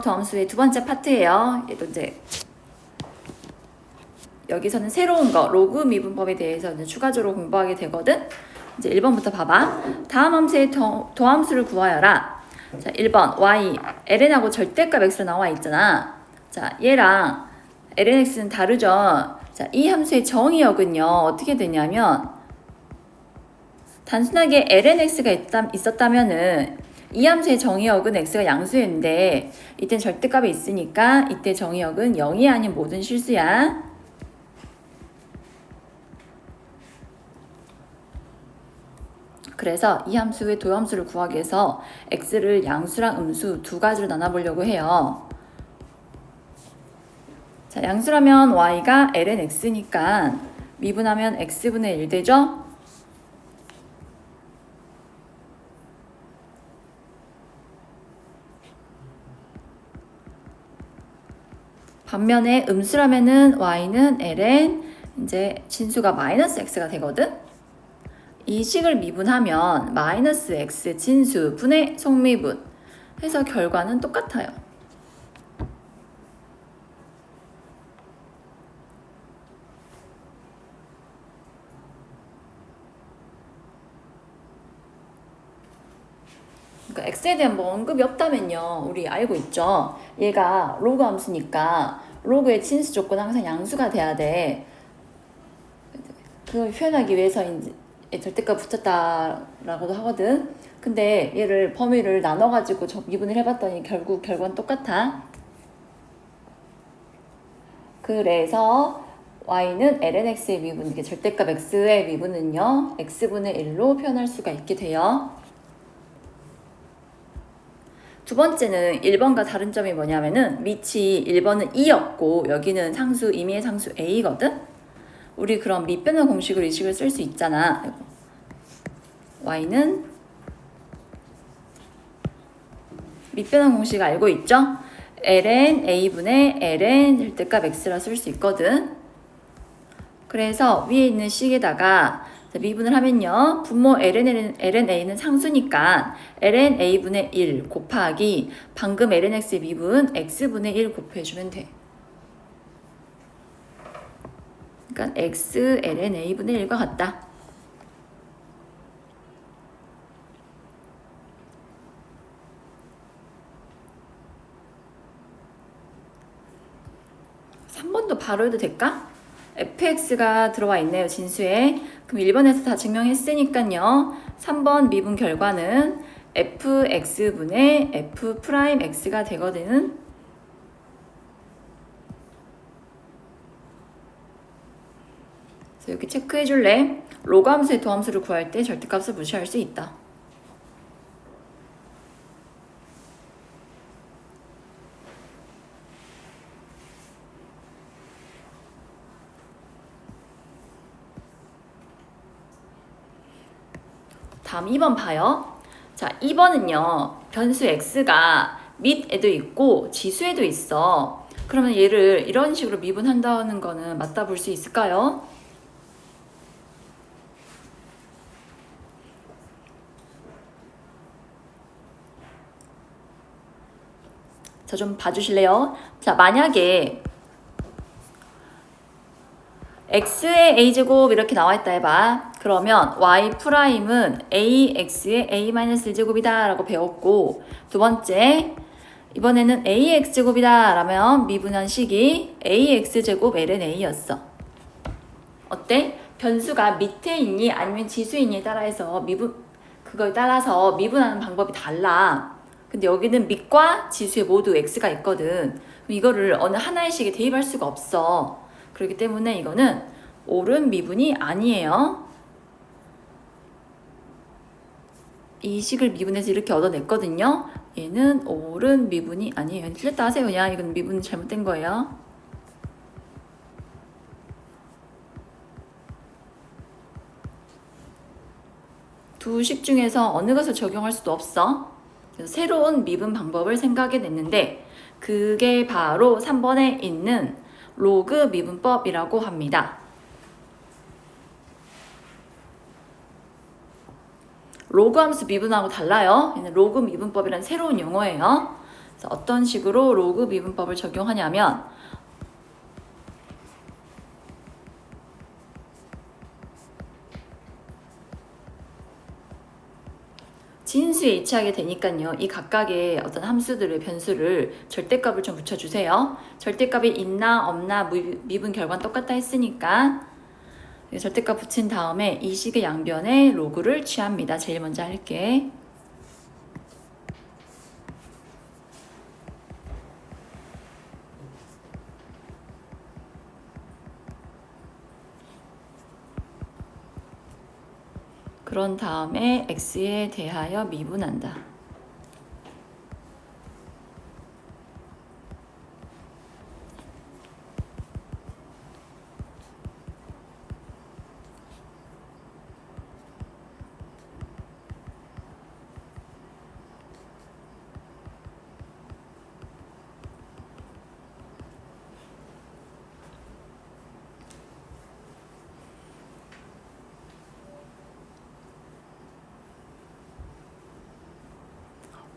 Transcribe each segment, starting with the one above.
더함수의 두 번째 파트예요. 얘도 이제 여기서는 새로운 거 로그 미분법에 대해서 이제 추가적으로 공부하게 되거든. 이제 1번부터 봐봐. 다음 함수의 더함수를 구하여라. 자, 1번 y ln하고 절대값 x로 나와 있잖아. 자, 얘랑 lnx는 다르죠. 자, 이 함수의 정의역은요 어떻게 되냐면 단순하게 lnx가 있었다면은 이 함수의 정의역은 x가 양수였는데 이때 절대값이 있으니까 이때 정의역은 0이 아닌 모든 실수야. 그래서 이 함수의 도함수를 구하기 위해서 x를 양수랑 음수 두 가지로 나눠보려고 해요. 자, 양수라면 y가 lnx니까 미분하면 x분의 1 되죠? 반면에 음수라면은 y는 ln 이제 진수가 마이너스 x가 되거든. 이 식을 미분하면 마이너스 x 진수 분의 속미분 해서 결과는 똑같아요. 그러니까 x에 대한 뭐 언급이 없다면요. 우리 알고 있죠. 얘가 로그 함수니까 로그의 진수 조건은 항상 양수가 돼야 돼. 그걸 표현하기 위해서 이제 절대값 붙였다라고도 하거든. 근데 얘를 범위를 나눠가지고 미분을 해봤더니 결국 결과는 똑같아. 그래서 y는 lnx의 미분, 이게 절대값 x의 미분은요 x분의 1로 표현할 수가 있게 돼요. 두 번째는 1번과 다른 점이 뭐냐면은 밑이 1번은 2였고 여기는 상수 임의의 상수 a거든. 우리 그럼 밑변환 공식으로 이 식을 쓸 수 있잖아. y는 밑변환 공식 알고 있죠? ln a분의 ln 절대값 x라 쓸 수 있거든. 그래서 위에 있는 식에다가 미분을 하면요. 분모 ln a는 상수니까 ln a분의 1 곱하기 방금 ln x의 미분 x분의 1 곱해주면 돼. 그러니까 x ln a분의 1과 같다. 한 번 더 바로 해도 될까? fx가 들어와 있네요. 진수에. 그럼 1번에서 다 증명했으니까요. 3번 미분 결과는 fx분의 f'x가 되거든. 그래서 여기 체크해 줄래? 로그 함수의 도함수를 구할 때 절대값을 무시할 수 있다. 다음 2번 봐요. 자, 2번은요. 변수 x가 밑에도 있고 지수에도 있어. 그러면 얘를 이런 식으로 미분한다는 거는 맞다 볼 수 있을까요? 자, 좀 봐주실래요? 자, 만약에 x의 a제곱 이렇게 나와있다 해봐. 그러면 y'은 ax의 a-1제곱이다 라고 배웠고, 두 번째 이번에는 ax제곱이다 라면 미분한 식이 ax제곱 ln a였어. 어때? 변수가 밑에 있니 아니면 지수에 있니에 따라서 그거에 따라서 미분하는 방법이 달라. 근데 여기는 밑과 지수에 모두 x가 있거든. 그럼 이거를 어느 하나의 식에 대입할 수가 없어. 그렇기 때문에 이거는 옳은 미분이 아니에요. 이 식을 미분해서 이렇게 얻어냈거든요. 얘는 옳은 미분이 아니에요. 틀렸다 하세요. 그냥 이건 미분이 잘못된 거예요. 두 식 중에서 어느 것을 적용할 수도 없어. 그래서 새로운 미분 방법을 생각해냈는데 그게 바로 3번에 있는 로그 미분법이라고 합니다. 로그 함수 미분하고 달라요. 얘는 로그 미분법이라는 새로운 용어예요. 그래서 어떤 식으로 로그 미분법을 적용하냐면 진수에 이체하게 되니까요. 이 각각의 어떤 함수들의 변수를 절대값을 좀 붙여주세요. 절대값이 있나 없나 미분 결과는 똑같다 했으니까 절대값 붙인 다음에 이 식의 양변에 로그를 취합니다. 제일 먼저 할게. 그런 다음에 x에 대하여 미분한다.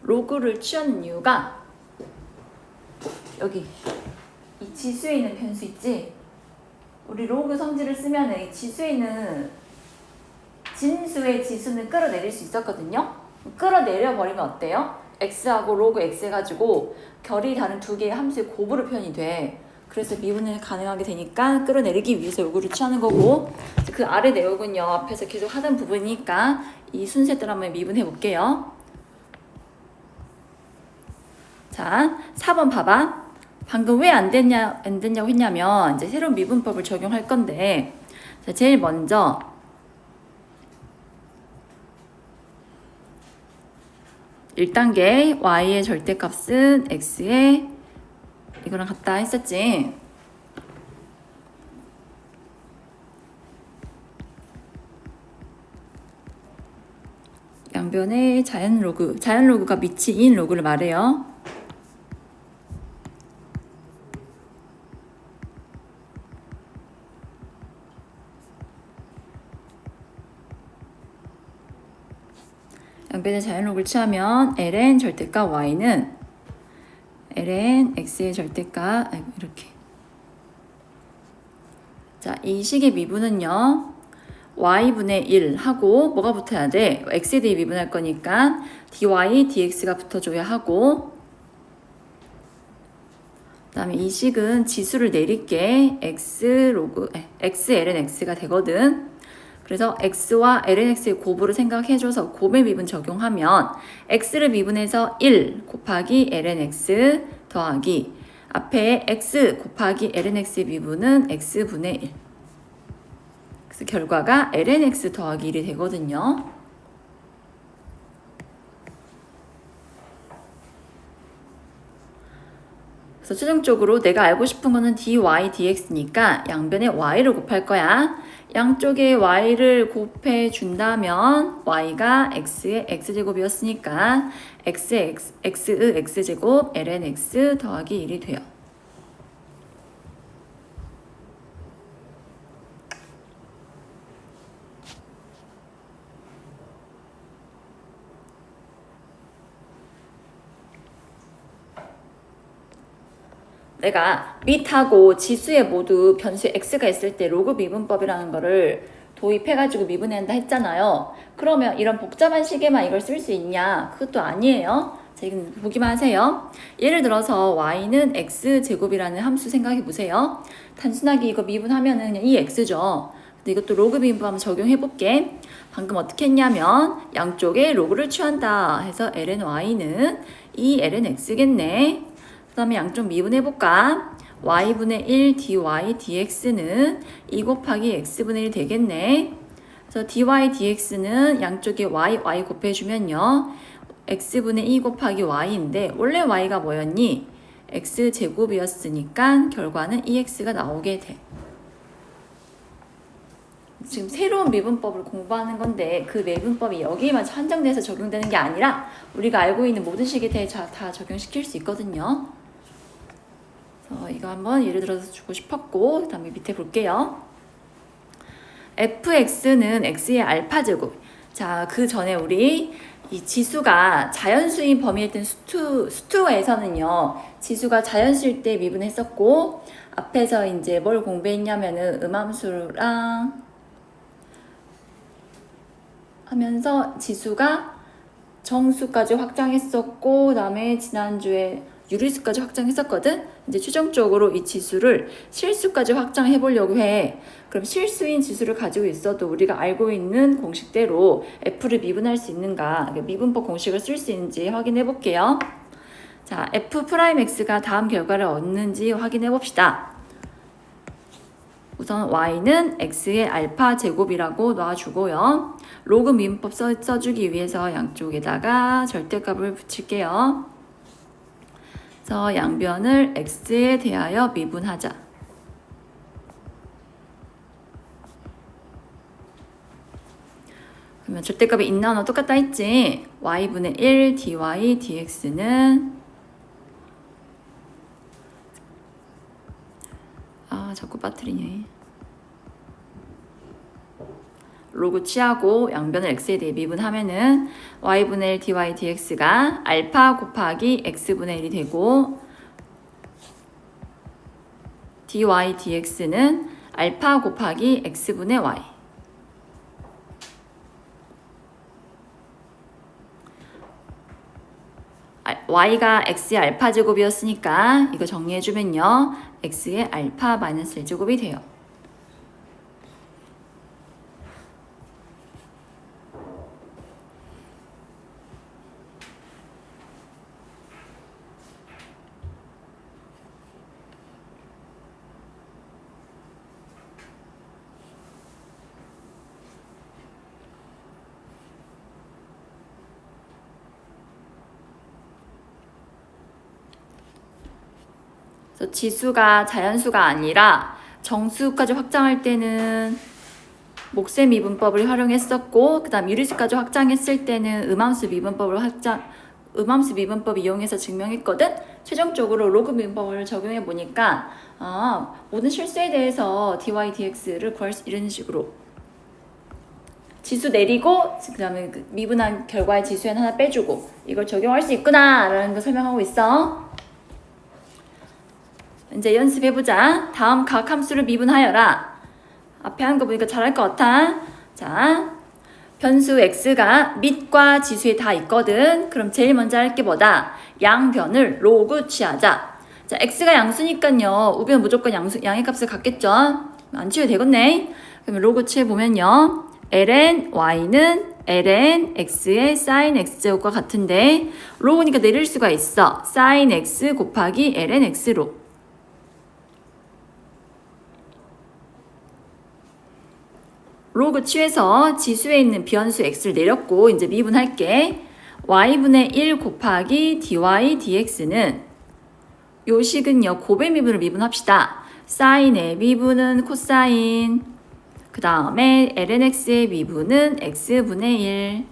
로그를 취하는 이유가 여기 이 지수에 있는 변수 있지? 우리 로그 성질을 쓰면 이 지수에 있는 진수의 지수는 끌어내릴 수 있었거든요. 끌어내려 버리면 어때요? x하고 로그 x 해가지고 결이 다른 두 개의 함수의 곱으로 표현이 돼. 그래서 미분이 가능하게 되니까 끌어내리기 위해서 요구를 취하는 거고, 그 아래 내용은요 앞에서 계속 하던 부분이니까 이 순서에 따라 한번 미분해 볼게요. 자, 4번 봐봐. 방금 왜 안 됐냐고 했냐면 이제 새로운 미분법을 적용할 건데, 자, 제일 먼저 1단계 y의 절대값은 x에 이거랑 같다 했었지. 양변의 자연 로그가 미치인 로그를 말해요. 양변의 자연 로그를 취하면 ln 절대값 y는 ln x의 절대값 이렇게. 자, 이 식의 미분은요 y분의 1 하고 뭐가 붙어야 돼? x에 대해 미분할 거니까 dy dx가 붙어줘야 하고, 그 다음에 이 식은 지수를 내릴게 x ln x가 되거든. 그래서 x와 ln x의 곱으로 생각해줘서 곱의 미분 적용하면 x를 미분해서 1 곱하기 ln x 더하기 앞에 x 곱하기 ln x의 미분은 x분의 1. 그래서 결과가 ln x 더하기 1이 되거든요. 그래서 최종적으로 내가 알고 싶은 거는 dy dx니까 양변에 y를 곱할 거야. 양쪽에 y를 곱해 준다면 y가 x의 x제곱이었으니까 x의 x제곱 ln x 더하기 1이 돼요. 내가 밑하고 지수에 모두 변수 x가 있을 때 로그 미분법이라는 거를 도입해가지고 미분한다 했잖아요. 그러면 이런 복잡한 식에만 이걸 쓸 수 있냐? 그것도 아니에요. 자, 이건 보기만 하세요. 예를 들어서 y는 x제곱이라는 함수 생각해 보세요. 단순하게 이거 미분하면은 그냥 이 x죠. 근데 이것도 로그 미분법 적용해 볼게. 방금 어떻게 했냐면 양쪽에 로그를 취한다 해서 ln y는 2 ln x겠네. 그 다음에 양쪽 미분해볼까? y분의 1 dy dx는 2 곱하기 x분의 1 되겠네. 그래서 dy dx는 양쪽에 y 곱해주면요 x분의 2 곱하기 y인데 원래 y가 뭐였니? x제곱이었으니까 결과는 2x가 나오게 돼. 지금 새로운 미분법을 공부하는 건데 그 미분법이 여기에만 한정돼서 적용되는 게 아니라 우리가 알고 있는 모든 식에 대해 다 적용시킬 수 있거든요. 이거 한번 예를 들어서 주고 싶었고, 그 다음에 밑에 볼게요. fx는 x의 알파제곱. 자, 그 전에 우리 이 지수가 자연수인 범위일 땐 수투에서는요, 지수가 자연수일 때 미분했었고, 앞에서 이제 뭘 공부했냐면은 음함수랑 하면서 지수가 정수까지 확장했었고, 그다음에 지난주에 유리수까지 확장했었거든. 이제 최종적으로 이 지수를 실수까지 확장해 보려고 해. 그럼 실수인 지수를 가지고 있어도 우리가 알고 있는 공식대로 f를 미분할 수 있는가, 미분법 공식을 쓸 수 있는지 확인해 볼게요. 자, f'x가 다음 결과를 얻는지 확인해 봅시다. 우선 y는 x의 알파 제곱이라고 놔주고요. 로그 미분법 써주기 위해서 양쪽에다가 절대값을 붙일게요. 그래서 양변을 x에 대하여 미분하자. 그러면 절대값이 인나누어 똑같다 했지? y분의 1 dy dx는 자꾸 빠뜨리네. 로그 취하고 양변을 x에 대해 미분하면은 y분의 1 dy dx가 알파 곱하기 x분의 1이 되고 dy dx는 알파 곱하기 x분의 y. y가 x의 알파 제곱이었으니까 이거 정리해주면요, x의 알파 마이너스 1제곱이 돼요. 그래서 지수가 자연수가 아니라 정수까지 확장할 때는 목세 미분법을 활용했었고, 그 다음 유리수까지 확장했을 때는 음함수 미분법 이용해서 증명했거든. 최종적으로 로그 미분법을 적용해 보니까 모든 실수에 대해서 dy dx를 구할 수, 이런 식으로 지수 내리고 그 다음에 그 미분한 결과의 지수엔 하나 빼주고 이걸 적용할 수 있구나 라는 거 설명하고 있어. 이제 연습해보자. 다음 각 함수를 미분하여라. 앞에 한 거 보니까 잘할 것 같아. 자, 변수 x가 밑과 지수에 다 있거든. 그럼 제일 먼저 할 게 뭐다? 양변을 로그 취하자. 자, x가 양수니까요, 우변은 무조건 양의 값을 갖겠죠. 안 취해도 되겠네. 그러면 로그 취해보면요, ln y는 ln x의 sin x제곱과 같은데 로그니까 내릴 수가 있어. sin x 곱하기 ln x로. 로그 취해서 지수에 있는 변수 x를 내렸고 이제 미분할게. y분의 1 곱하기 dy dx는 요 식은요, 곱의 미분을 미분합시다. 사인의 미분은 코사인, 그 다음에 ln x의 미분은 x분의 1.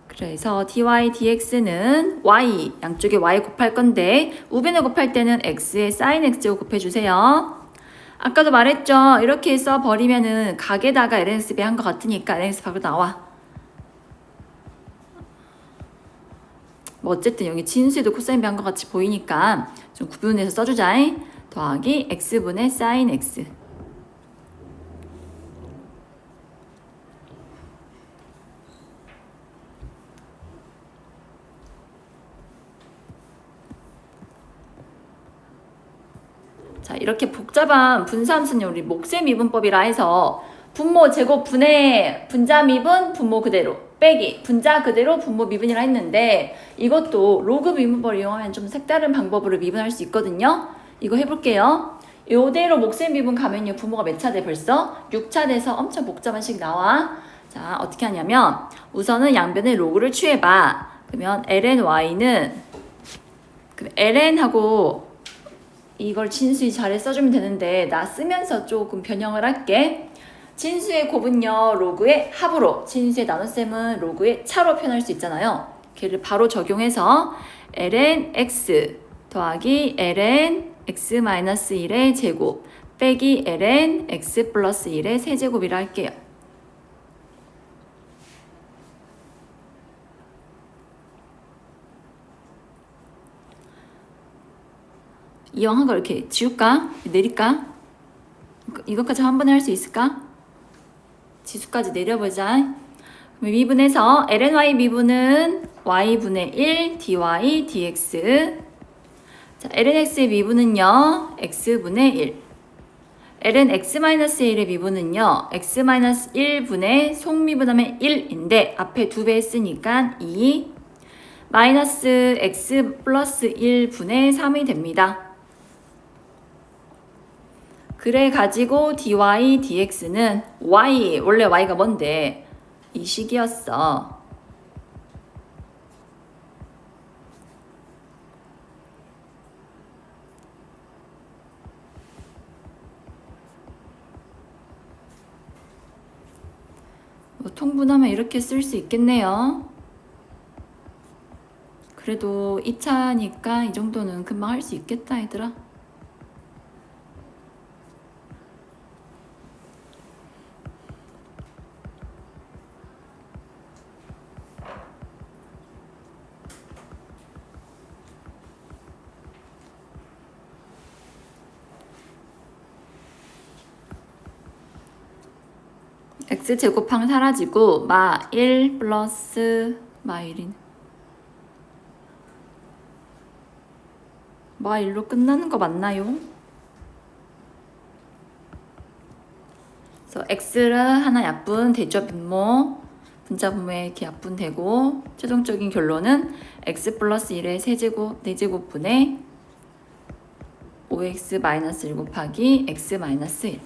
그래서 dy dx는 y, 양쪽에 y 곱할 건데 우변을 곱할 때는 x의 sin x제곱 곱해주세요. 아까도 말했죠. 이렇게 써버리면은 각에다가 lnx 배한 것 같으니까 lnx 밖으로 나와. 뭐 어쨌든 여기 진수에도 코사인 배한 것 같이 보이니까 좀 구분해서 써주자. 더하기 x분의 sin x. 자, 이렇게 복잡한 분수함수는 우리 목세 미분법이라 해서 분모 제곱 분의 분자 미분 분모 그대로 빼기 분자 그대로 분모 미분이라 했는데 이것도 로그 미분법을 이용하면 좀 색다른 방법으로 미분할 수 있거든요. 이거 해볼게요. 요대로 목세 미분 가면요, 분모가 몇 차 돼? 벌써 6차 돼서 엄청 복잡한 식 나와. 자, 어떻게 하냐면 우선은 양변의 로그를 취해봐. 그러면 ln y는 ln하고 이걸 진수에 잘 써주면 되는데 나 쓰면서 조금 변형을 할게. 진수의 곱은요, 로그의 합으로, 진수의 나눗셈은 로그의 차로 표현할 수 있잖아요. 걔를 바로 적용해서 ln x 더하기 ln x-1의 제곱 빼기 ln x 플러스 1의 세제곱이라 할게요. 이왕 한 거 이렇게 지울까? 내릴까? 이것까지 한 번에 할 수 있을까? 지수까지 내려보자. 미분에서 lny 미분은 y분의 1 dy dx. 자, lnx의 미분은요 x분의 1. lnx-1의 미분은요 x-1분의 속미분하면 1인데 앞에 2배 했으니까 2 마이너스 x 플러스 1분의 3이 됩니다. 그래 가지고 dy dx는 y, 원래 y가 뭔데 이 식이었어. 뭐 통분하면 이렇게 쓸 수 있겠네요. 그래도 2차니까 이 정도는 금방 할 수 있겠다 얘들아. x제곱항 사라지고 마 1 플러스 마 1인 마 1로 끝나는 거 맞나요? 그래서 x를 하나 약분 대조 분모 분자 분모에 이렇게 약분되고 최종적인 결론은 x 플러스 1의 세제곱 4제곱분의 5x 마이너스 1 곱하기 x 마이너스 1.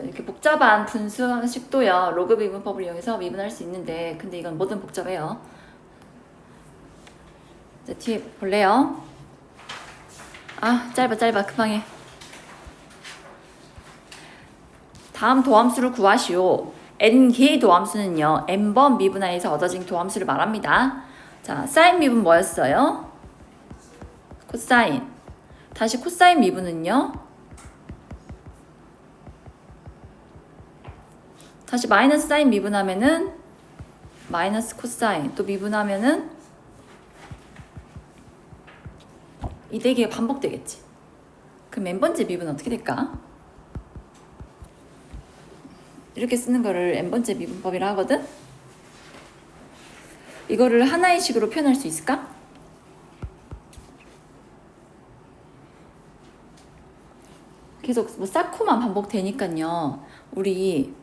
이렇게 복잡한 분수식도요 로그 미분법을 이용해서 미분할 수 있는데 근데 이건 뭐든 복잡해요. 자, 뒤에 볼래요? 아 짧아 금방해. 다음 도함수를 구하시오. n개의 도함수는요 n번 미분하에서 얻어진 도함수를 말합니다. 자, 사인 미분 뭐였어요? 코사인. 다시 코사인 미분은요 다시 마이너스 사인 미분하면은 마이너스 코사인, 또 미분하면은 이 네 개가 반복되겠지. 그럼 n번째 미분은 어떻게 될까? 이렇게 쓰는 거를 n번째 미분법이라 하거든? 이거를 하나의 식으로 표현할 수 있을까? 계속 뭐 쌓고만 반복되니까요. 우리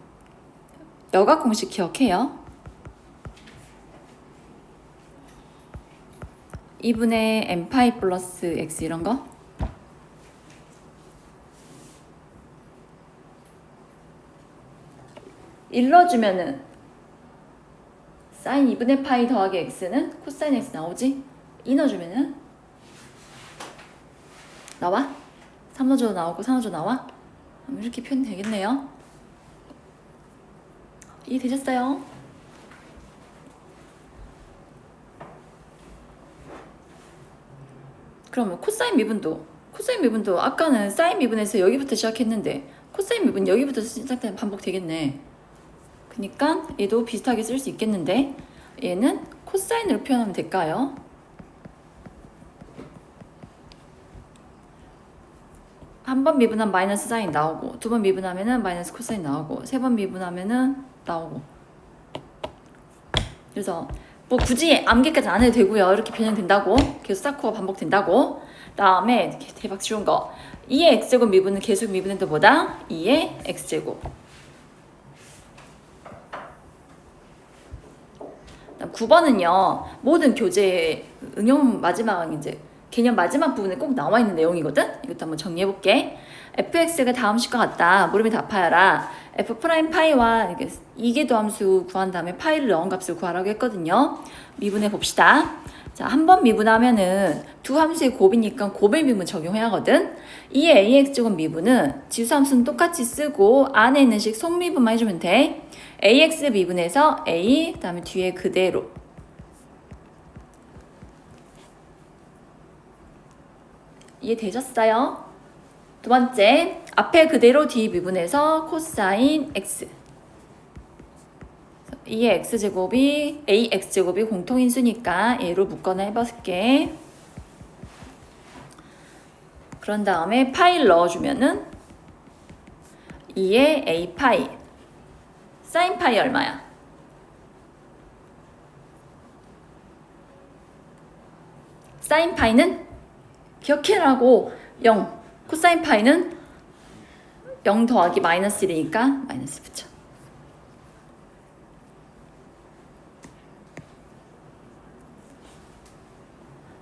여각 공식 기억해요? 2분의 n파이 플러스 x 이런 거? 일러주면은 사인 2분의 파이 더하기 x는 코사인 x 나오지? 2 넣어주면은 나와? 3 넣어줘도 나오고 4 넣어줘도 나와? 이렇게 표현 되겠네요. 이해되셨어요? 그러면 코사인 미분도 아까는 사인 미분에서 여기부터 시작했는데 코사인 미분 여기부터 시작되면 반복되겠네. 그러니까 얘도 비슷하게 쓸 수 있겠는데 얘는 코사인으로 표현하면 될까요? 한 번 미분하면 마이너스 사인 나오고 두 번 미분하면은 마이너스 코사인 나오고 세 번 미분하면은 나오고. 그래서 뭐 굳이 암기까지 안 해도 되고요. 이렇게 변형된다고 계속 쌓고 반복된다고. 다음에 대박 쉬운 거 2의 x제곱 미분은 계속 미분해도 뭐다? 2의 x제곱. 9번은요 모든 교재의 응용 마지막 이제 개념 마지막 부분에 꼭 나와 있는 내용이거든. 이것도 한번 정리해 볼게. fx가 다음 식과 같다. 물음에 답하여라. f 프라임 파이와 이계도함수 구한 다음에 파이를 넣은 값을 구하라고 했거든요. 미분해 봅시다. 자, 한 번 미분하면은 두 함수의 곱이니까 곱의 미분 적용해야 하거든. 2의 ax제곱 미분은 지수함수는 똑같이 쓰고 안에 있는 식 속미분만 해주면 돼. ax 미분해서 a 그다음에 뒤에 그대로. 이해되셨어요? 두 번째, 앞에 그대로 뒤 미분해서 코사인 x. 이의 x제곱이 ax제곱이 공통인수니까 얘로 묶거나 해볼게. 그런 다음에 파이를 넣어주면은 2의 a 파이. 사인 파이 얼마야? 사인 파이는 기억해라고 0. 코사인 파이는 0 더하기 마이너스 1이니까 마이너스 붙여.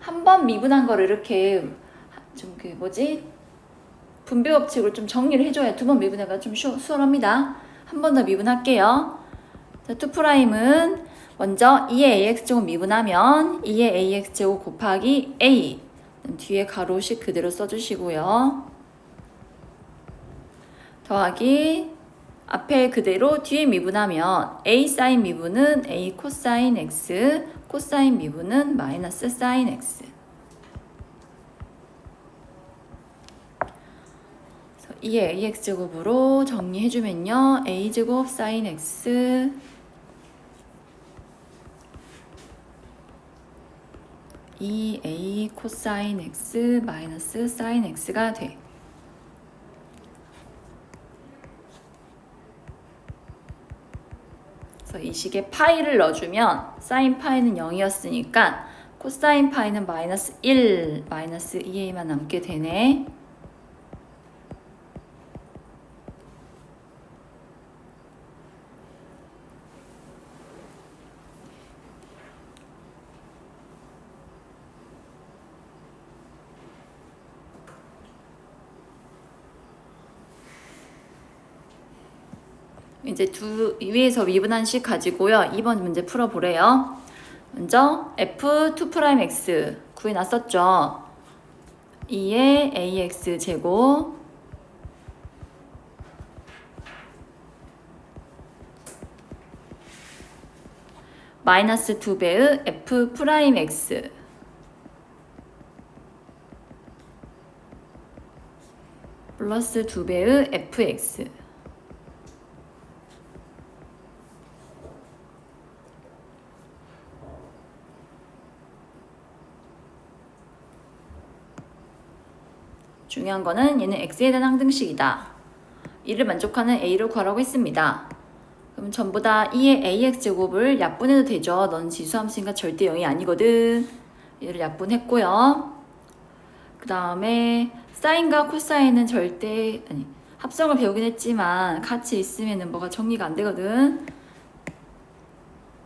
한 번 미분한 거를 이렇게 좀 그 뭐지? 분배 법칙을 좀 정리를 해줘야 두 번 미분해가 좀 수월합니다. 한 번 더 미분할게요. 자, 2'은 먼저 2의 ax제곱 미분하면 2의 ax제곱 곱하기 a. 뒤에 가로식 그대로 써주시고요. 더하기 앞에 그대로 뒤에 미분하면 a 사인 미분은 a 코사인 x, 코사인 미분은 마이너스 사인 x. 2의 ax제곱으로 정리해주면요. a제곱 사인 x 2a 코사인 x 마이너스 사인 x가 돼. 그래서 이 식에 파이를 넣어주면 사인 파이는 0이었으니까 코사인 파이는 마이너스 1, 마이너스 2a만 남게 되네. 이제 위에서 미분한 식 가지고요. 2번 문제 풀어보래요. 먼저 f2'x 구해놨었죠. 2의 ax 제곱 마이너스 2배의 f'x 플러스 2배의 fx 중요한 거는 얘는 x에 대한 항등식이다. 이를 만족하는 a를 구하라고 했습니다. 그럼 전부 다 2의 ax제곱을 약분해도 되죠. 넌 지수함수니까 절대 0이 아니거든. 얘를 약분했고요. 그 다음에 사인과 코사인은 절대 합성을 배우긴 했지만 같이 있으면 뭐가 정리가 안 되거든.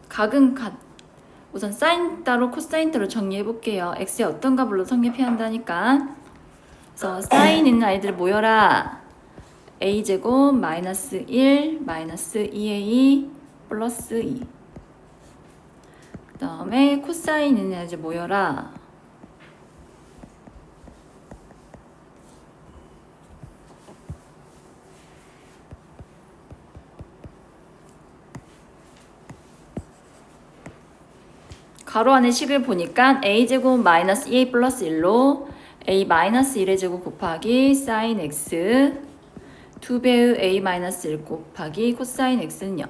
각은 우선 사인 따로 코사인 따로 정리해 볼게요. x의 어떤 값으로 성립해야 한다니까. 그래서 사인 있는 아이들 모여라. a제곱 마이너스 1 마이너스 2a 플러스 2. 그 다음에 코사인 있는 아이들 모여라. 가로 안의 식을 보니까 a제곱 마이너스 2a 플러스 1로 a 마이너스 1의 제곱 곱하기 사인 x 2배의 a 마이너스 1 곱하기 코사인 x는요.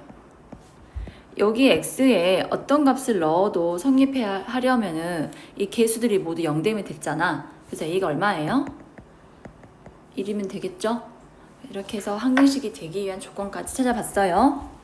여기 x에 어떤 값을 넣어도 성립하려면은 이 개수들이 모두 0되면 됐잖아. 그래서 a가 얼마예요? 1이면 되겠죠? 이렇게 해서 항등식이 되기 위한 조건까지 찾아봤어요.